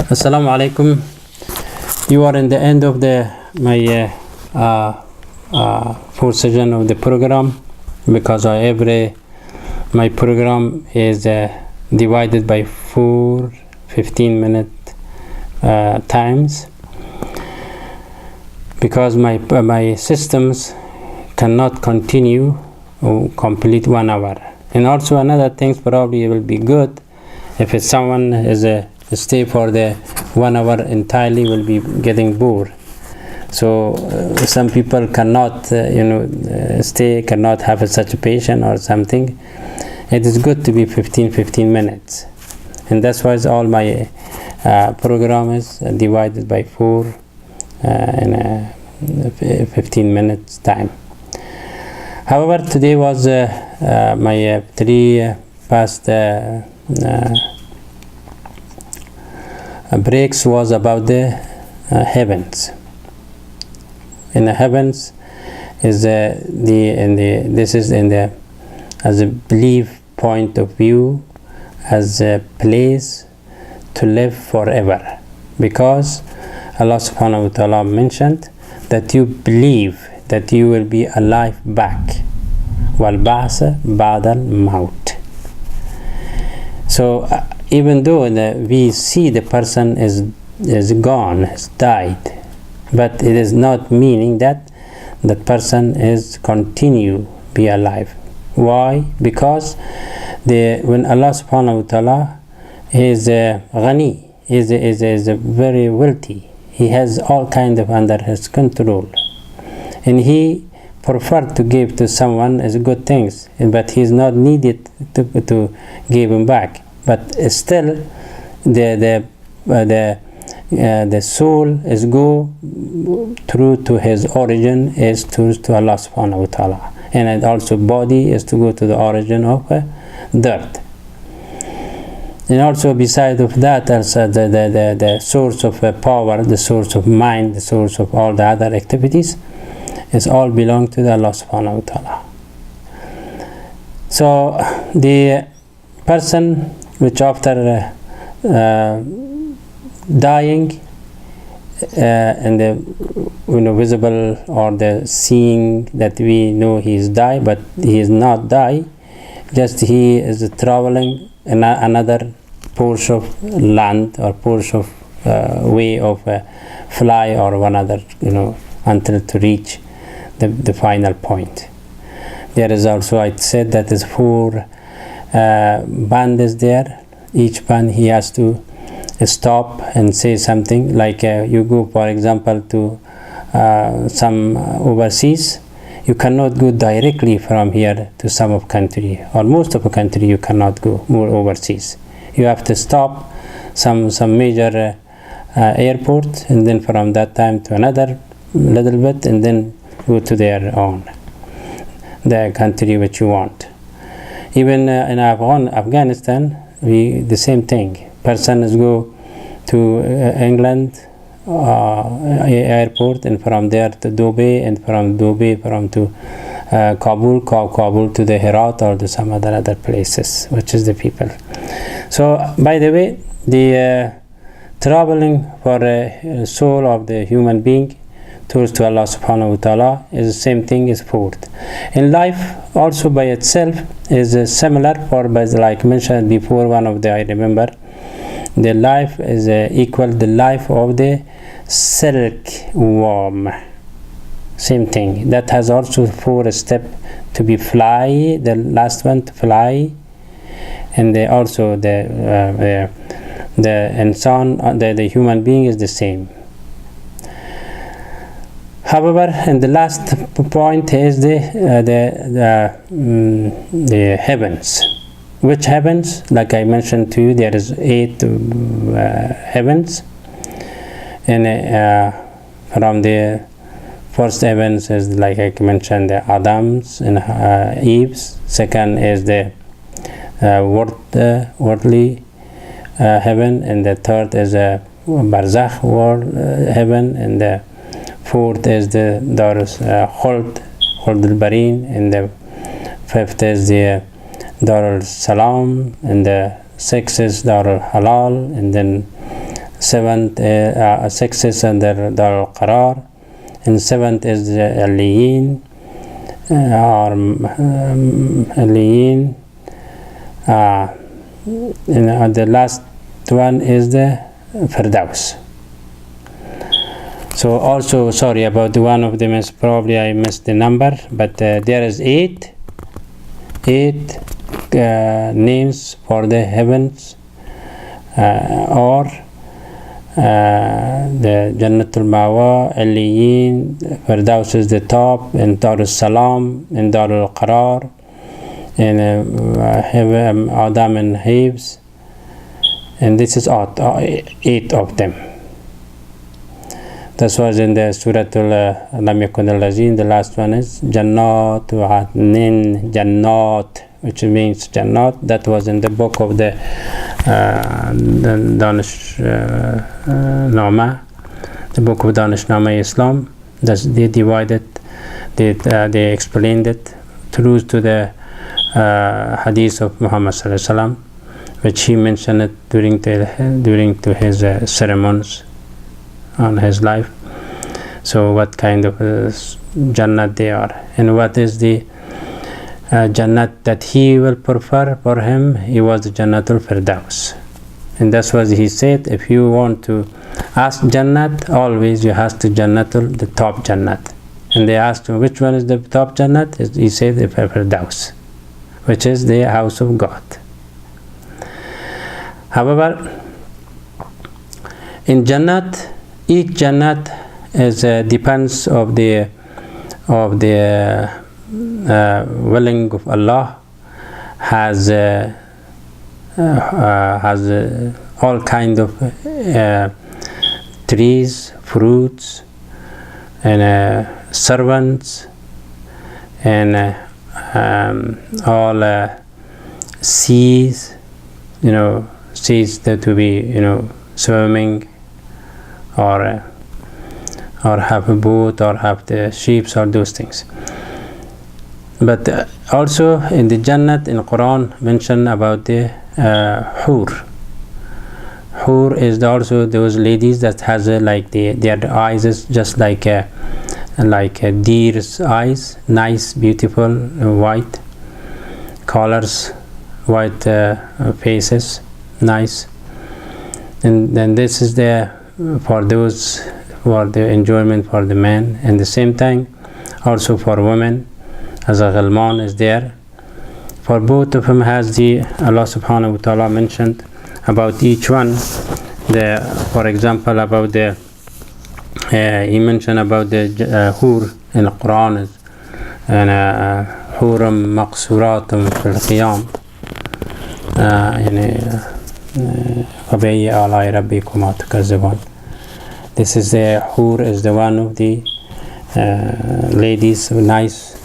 Assalamu alaikum. You are in the end of my fourth session of the program, because my program is divided by 4 15-minute times, because my systems cannot continue complete 1 hour. And also another thing, probably it will be good if someone is stay for the 1 hour entirely, will be getting bored. So some people cannot stay, cannot have such a patient or something. It is good to be 15 minutes, and that's why all my program is divided by 4 in 15 minutes time. However, today was my 3 past breaks was about the heavens. In the heavens is this is in the as a belief point of view, as a place to live forever, because Allah subhanahu wa ta'ala mentioned that you believe that you will be alive back, wal ba'sa ba'da al-maut. So even though we see the person is gone, has died, but it is not meaning that that person is continue be alive. Why? Because when Allah subhanahu wa ta'ala is ghani, is very wealthy, he has all kind of under his control, and he preferred to give to someone as good things, but he is not needed to give him back. But still the soul is go through to his origin, is to Allah subhanahu wa ta'ala, and also body is to go to the origin of dirt. And also beside of that, also the source of power, the source of mind, the source of all the other activities is all belong to the Allah subhanahu wa ta'ala. So the person which after dying and the visible or the seeing that we know he is die, but he is not die, just he is traveling in another portion of land or portion of way of fly or one other until to reach the final point. There is also, I said, that is 4 band is there. Each band he has to stop and say something, like you go for example to some overseas, you cannot go directly from here to some of country, or most of the country you cannot go more overseas. You have to stop some major airport, and then from that time to another little bit, and then go to their own the country which you want. Even in Afghanistan, the same thing. Person is go to England airport, and from there to Dubai, and from Dubai to Kabul to the Herat or to some other places, which is the people. So by the way, the traveling for a soul of the human being towards to Allah subhanahu wa ta'ala is the same thing as food. In life also by itself is similar, like mentioned before, one of the I remember, the life is equal the life of the silkworm. Same thing. That has also 4 steps to be fly, the last one to fly, and also the insan, the human being is the same. However, and the last point is the heavens. Which heavens? Like I mentioned to you, there is 8 heavens, and from the first heavens is, like I mentioned, the Adam's and Eve's. Second is the worldly heaven, and the third is a barzakh world heaven, and the 4th is the Darus Khuld al-Barin, and the 5th is the Dar al-Salam, and the 6th is Dar al-Halal, and then sixth is under Dar al-Qarar, and seventh is the Aliyin, or Aliyin, and the last one is the Firdaus. So also, sorry about one of them, is probably I missed the number, but there is eight names for the heavens, or the Jannatul Mawa, Aliyin, Firdaus is the top, and Dar al-Salam, and Dar al-Qarar, and Adam and Hibs, and this is eight of them. This was in the Surah Lam Yakun al-Lazin. The last one is Jannat Adnin, Jannat, which means Jannat. That was in the book of the Danish Nama, the book of Danish Nama Islam. They divided, they explained it through to the hadith of Muhammad sallallahu alaihi wasallam, which he mentioned it during to his ceremonies on his life. So what kind of Jannat they are, and what is the Jannat that he will prefer for him? He was the Jannatul Firdaus, and that's what he said. If you want to ask Jannat, always you ask the Jannatul, the top Jannat. And they asked him which one is the top Jannat. He said the Firdaus, which is the house of God. However, in Jannat, each Jannat is depends of the willing of Allah, has all kind of trees, fruits, and servants, and all seas, seas that to be swimming, or have a boat, or have the sheep, or those things. But also in the Jannat, in Quran mentioned about the Hur. Hur is also those ladies that has their eyes is just like a deer's eyes, nice, beautiful, white colors, white faces, nice. And then this is for those for the enjoyment for the men, and the same time also for women, as a Ghalman is there. For both of them has the Allah subhanahu wa ta'ala mentioned about each one. For example, about he mentioned about the Hur in the Quran, and Huram Maqsuratum fil Qiyam, فَبِأَيِّ آلَاءِ رَبِّكُمَا تُكَذِّبَانِ. This is the Hur is the one of the ladies, nice.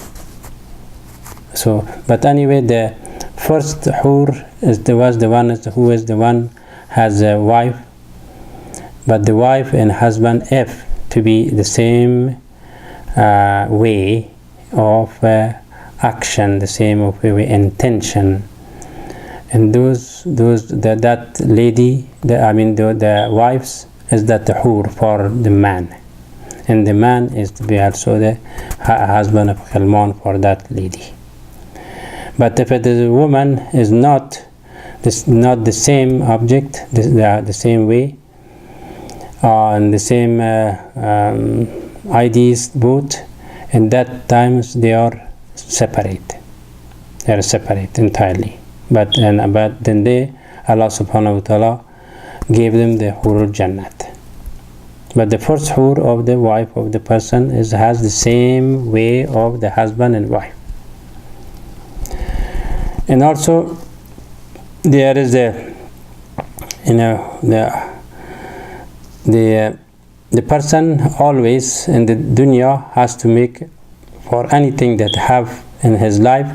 So, but anyway, the first Hur was the one who is the one has a wife, but the wife and husband have to be the same way of action, the same of intention. And that lady, the wives, is that the Hur for the man, and the man is to be also the husband of Khalman for that lady. But if the woman is not the same object, the same way, and the same ideas both, in that times they are separate. They are separate entirely. But then Allah subhanahu wa ta'ala gave them the Hur Jannat. But the first Hur of the wife of the person has the same way of the husband and wife. And also there is the person always in the dunya has to make for anything that have in his life.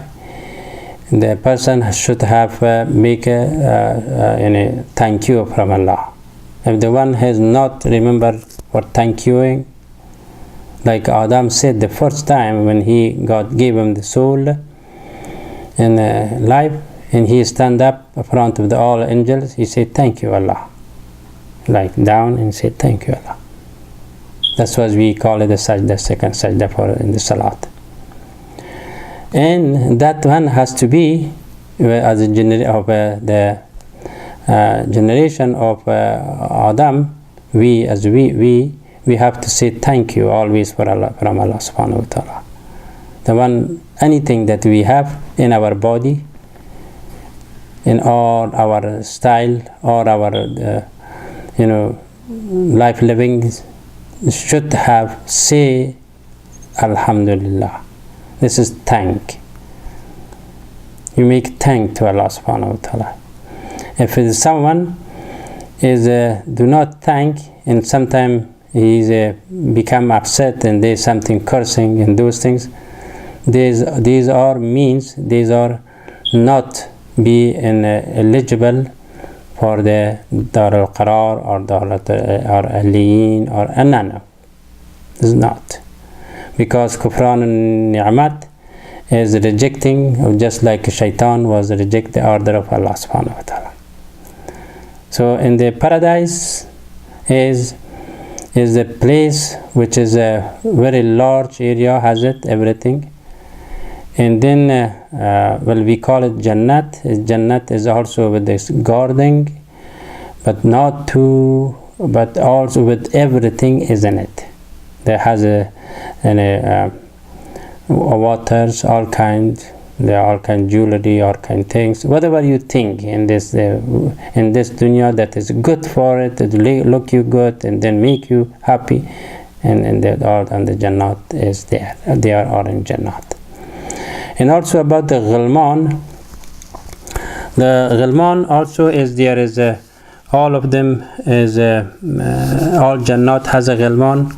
The person should have make a thank you from Allah. If the one has not remembered for thank youing, like Adam said the first time when God gave him the soul in life, and he stand up in front of all angels, he said, "Thank you, Allah." like down and say thank you Allah. That's what we call it the sajda, second sajda for in the salat. And that one has to be as a generation of Adam. We have to say thank you always for Allah, from Allah subhanahu wa ta'ala. The one, anything that we have in our body, in all our style, or our life living, should have say Alhamdulillah. This is thank. You make thank to Allah subhanahu wa ta'ala. If it is someone is do not thank, and sometimes he is become upset and there's something cursing and those things, these are means, these are not be eligible for the Dar al-Qarar or Aliyin or Anana. It's not. Because Kufran al-Ni'mat is rejecting, just like Shaitan was reject the order of Allah subhanahu wa ta'ala. So in the paradise is a place which is a very large area, has it, everything. And then, we call it Jannat. Jannat is also with this garden, but not too, but also with everything is in it. There has waters, all kind. There are all kind jewelry, all kind things. Whatever you think in this dunya that is good for it, to look you good and then make you happy, and the Jannat is there. They are all in Jannat. And also about the Ghilman. The Ghilman also is there is all of them is all Jannat has a Ghilman.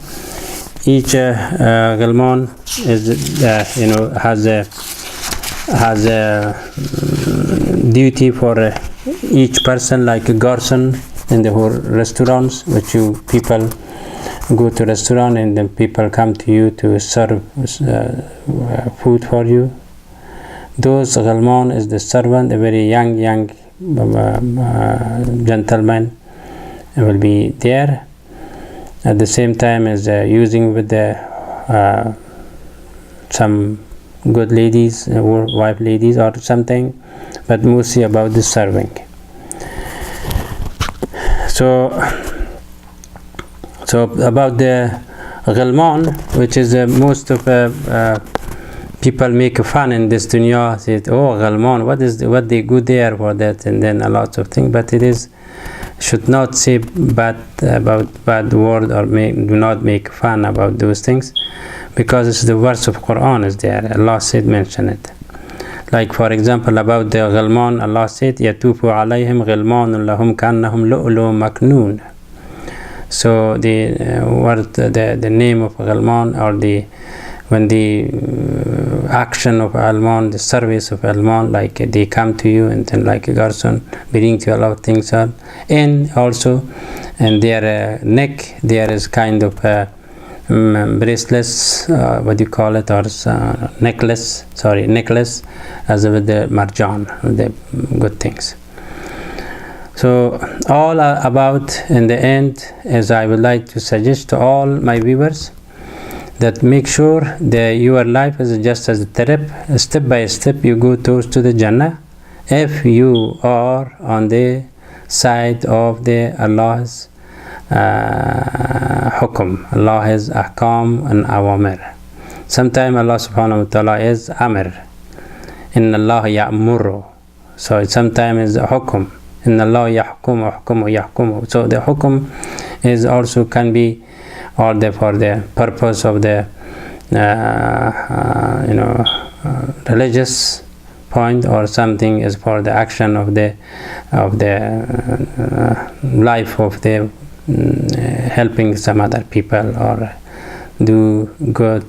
Each Ghilman is has a duty for each person, like a garçon in the whole restaurants, which you people go to restaurant and then people come to you to serve food for you. Those Ghilman is the servant, a very young gentleman will be there. At the same time as using with the some good ladies or wife ladies or something, but mostly about the serving. So about the Ghilman, which is most of people make fun in this dunya, say, oh Ghilman, what they go there for that, and then a lot of things, but it is should not say bad word or do not make fun about those things, because it's the verse of Quran is there. Allah said mention it. Like for example about the Ghilman, Allah said yatufu alayhim ghilmanun lahum kannahum lu'lu maknoon. So the name of Ghilman, or when the action of Ghilman, the service of Ghilman, like they come to you and then like a garçon bring to you a lot of things on, and also in their neck there is kind of bracelets, what do you call it, or necklace as with the marjan, the good things. So all about in the end, as I would like to suggest to all my viewers, that make sure that your life is just as a trip, step by step you go towards to the Jannah, if you are on the side of the Allah's hukum, Allah's ahkam and awamir. Sometimes Allah subhanahu wa ta'ala is amir, inna Allah ya'muru, so sometimes is hukum, inna Allah yahkumu. So the hukum is also can be or for the purpose of the religious point, or something is for the action of the life of the helping some other people, or do good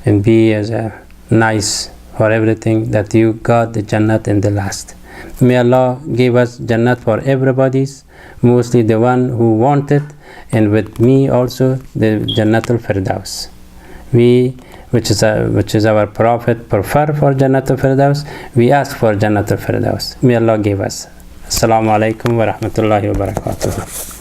and be as a nice for everything, that you got the Jannat in the last. May Allah give us Jannat for everybody's, mostly the one who wanted, and with me also the Jannatul Firdaus. Which is our Prophet prefer for Jannatul Firdaus, we ask for Jannatul Firdaus. May Allah give us. Assalamu alaikum wa rahmatullahi wa barakatuh.